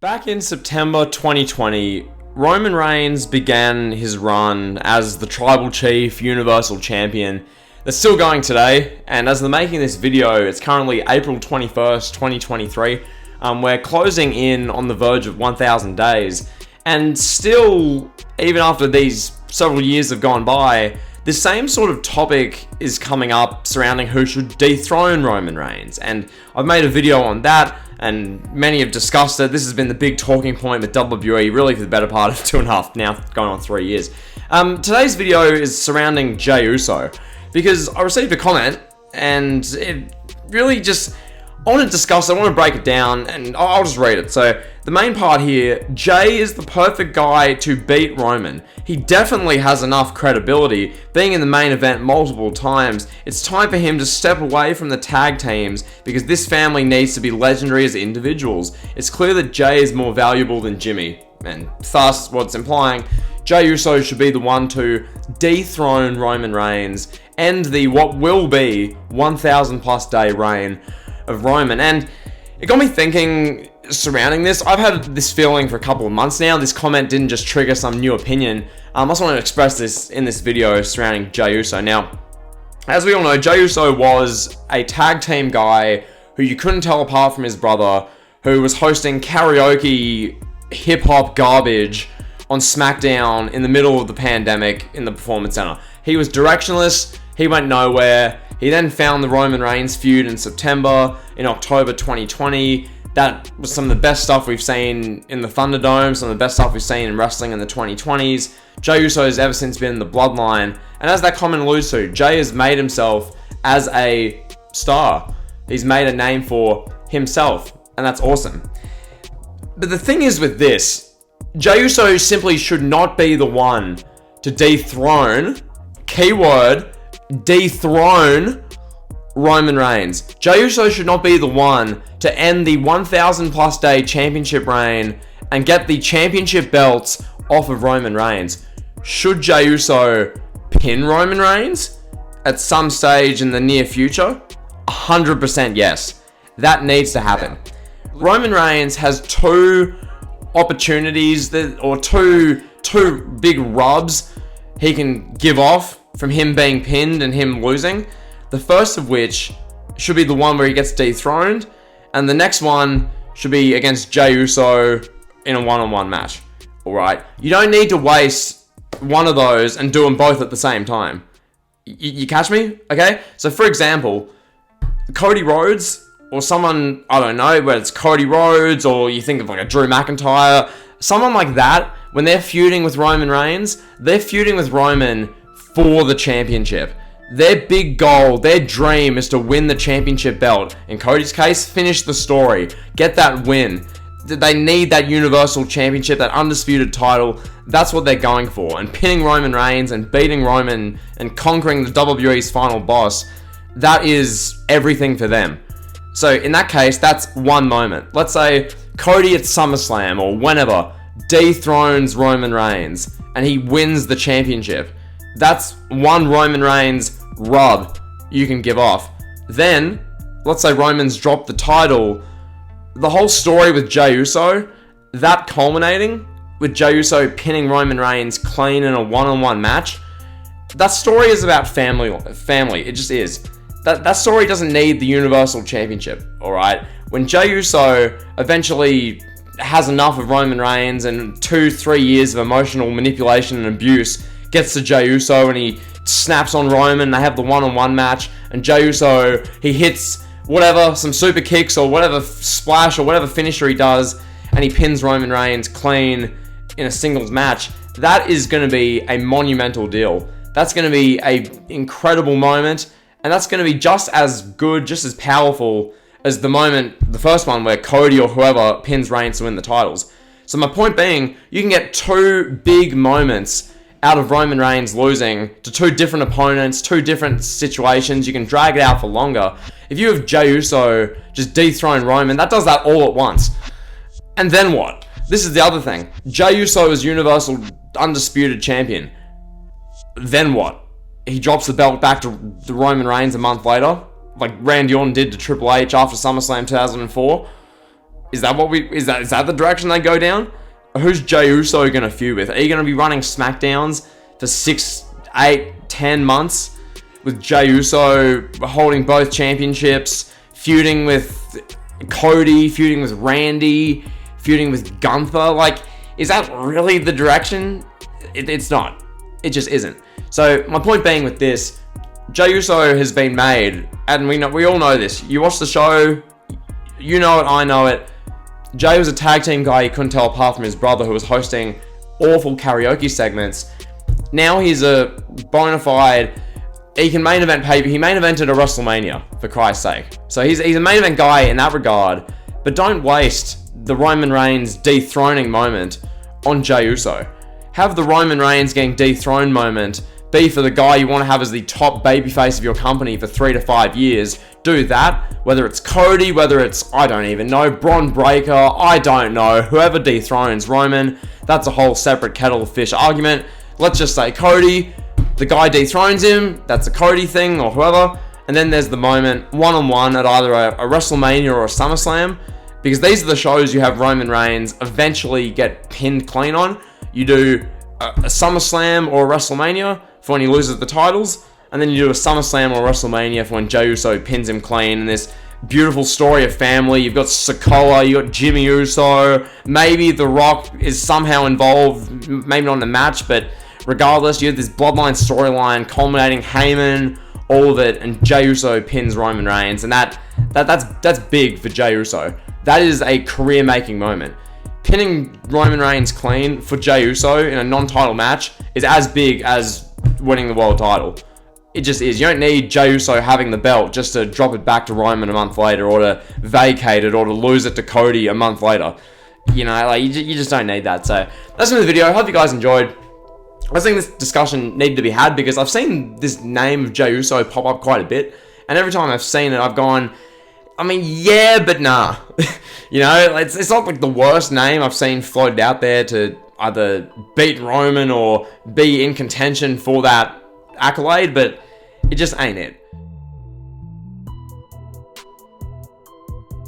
Back in September 2020, Roman Reigns began his run as the Tribal Chief Universal Champion. They're still going today, and as they're making this video, it's currently April 21st, 2023. We're closing in on the verge of 1,000 days, and still, even after these several years have gone by, the same sort of topic is coming up surrounding who should dethrone Roman Reigns, and I've made a video on that, and many have discussed it. This has been the big talking point with WWE, really for the better part of 2.5, now going on 3 years. Today's video is surrounding Jey Uso, because I received a comment, and it really just, I want to discuss it, I want to break it down, and I'll just read it. So, the main part here, Jey is the perfect guy to beat Roman. He definitely has enough credibility, being in the main event multiple times. It's time for him to step away from the tag teams, because this family needs to be legendary as individuals. It's clear that Jey is more valuable than Jimmy, and thus, what it's implying, Jey Uso should be the one to dethrone Roman Reigns, end the what will be 1,000 plus day reign of Roman. And it got me thinking surrounding this. I've had this feeling for a couple of months now. This comment didn't just trigger some new opinion. I just want to express this in this video surrounding Jey Uso. Now, as we all know, Jey Uso was a tag team guy who you couldn't tell apart from his brother, who was hosting karaoke hip-hop garbage on SmackDown in the middle of the pandemic in the Performance Center. He was directionless, he went nowhere. He then found the Roman Reigns feud in September, in October 2020. That was some of the best stuff we've seen in the Thunderdome, some of the best stuff we've seen in wrestling in the 2020s. Jey Uso has ever since been in the bloodline, and as that comment alludes to, Jey has made himself as a star. He's made a name for himself, and that's awesome. But the thing is with this, Jey Uso simply should not be the one to dethrone, keyword, dethrone Roman Reigns. Jey Uso should not be the one to end the 1,000 plus day championship reign and get the championship belts off of Roman Reigns. Should Jey Uso pin Roman Reigns at some stage in the near future? 100% yes. That needs to happen. Roman Reigns has two opportunities or two big rubs he can give off from him being pinned and him losing. The first of which should be the one where he gets dethroned, and the next one should be against Jey Uso in a one-on-one match. Alright? You don't need to waste one of those and do them both at the same time. You catch me? Okay? So for example, Cody Rhodes, or someone, I don't know, whether it's Cody Rhodes, or you think of like a Drew McIntyre, someone like that, when they're feuding with Roman Reigns, they're feuding with Roman for the championship. Their big goal, their dream is to win the championship belt. In Cody's case, finish the story. Get that win. They need that Universal Championship, that undisputed title. That's what they're going for. And pinning Roman Reigns and beating Roman and conquering the WWE's final boss, that is everything for them. So in that case, that's one moment. Let's say Cody at SummerSlam or whenever dethrones Roman Reigns and he wins the championship. That's one Roman Reigns rub you can give off. Then, let's say Roman's dropped the title. The whole story with Jey Uso, that culminating with Jey Uso pinning Roman Reigns clean in a one-on-one match, that story is about family. It just is. That story doesn't need the Universal Championship, alright? When Jey Uso eventually has enough of Roman Reigns and 2-3 years of emotional manipulation and abuse, gets to Jey Uso and he snaps on Roman, they have the one-on-one match, and Jey Uso, he hits whatever, some super kicks or whatever splash or whatever finisher he does, and he pins Roman Reigns clean in a singles match. That is going to be a monumental deal. That's going to be an incredible moment, and that's going to be just as good, just as powerful as the moment, the first one where Cody or whoever pins Reigns to win the titles. So my point being, you can get two big moments out of Roman Reigns losing to two different opponents, two different situations. You can drag it out for longer. If you have Jey Uso just dethrone Roman, that does that all at once. And then what? This is the other thing. Jey Uso is Universal Undisputed Champion. Then what? He drops the belt back to Roman Reigns a month later, like Randy Orton did to Triple H after SummerSlam 2004. Is that the direction they go down? Who's Jey Uso gonna feud with? Are you gonna be running SmackDowns for 6, 8, 10 months with Jey Uso holding both championships, feuding with Cody, feuding with Randy, feuding with Gunther? Like, is that really the direction? It's not. It just isn't. So my point being with this, Jey Uso has been made, and we all know this. You watch the show, you know it, I know it. Jey was a tag team guy you couldn't tell apart from his brother, who was hosting awful karaoke segments. Now he's a bona fide, he can main event he main evented a WrestleMania, for Christ's sake. So he's a main event guy in that regard, but don't waste the Roman Reigns dethroning moment on Jey Uso. Have the Roman Reigns getting dethroned moment be for the guy you want to have as the top babyface of your company for 3 to 5 years. Do that, whether it's Cody, whether it's, I don't even know, Bron Breakker, I don't know, whoever dethrones Roman, that's a whole separate kettle of fish argument. Let's just say Cody, the guy dethrones him, that's a Cody thing, or whoever, and then there's the moment, one-on-one at either a WrestleMania or a SummerSlam, because these are the shows you have Roman Reigns eventually get pinned clean on. You do a SummerSlam or a WrestleMania for when he loses the titles, and then you do a SummerSlam or WrestleMania for when Jey Uso pins him clean, and this beautiful story of family. You've got Sikoa, you got Jimmy Uso, maybe The Rock is somehow involved, maybe not in the match, but regardless, you have this bloodline storyline culminating Heyman, all of it, and Jey Uso pins Roman Reigns, and that's big for Jey Uso. That is a career-making moment. Pinning Roman Reigns clean for Jey Uso in a non-title match is as big as winning the world title. It just is. You don't need Jey Uso having the belt just to drop it back to Roman a month later, or to vacate it, or to lose it to Cody a month later. You know, like, you just don't need that. So that's the video. I hope you guys enjoyed. I was thinking this discussion needed to be had because I've seen this name of Jey Uso pop up quite a bit, and every time I've seen it, I've gone, I mean, yeah, but nah. You know, it's not like the worst name I've seen floated out there to either beat Roman or be in contention for that accolade, but it just ain't it.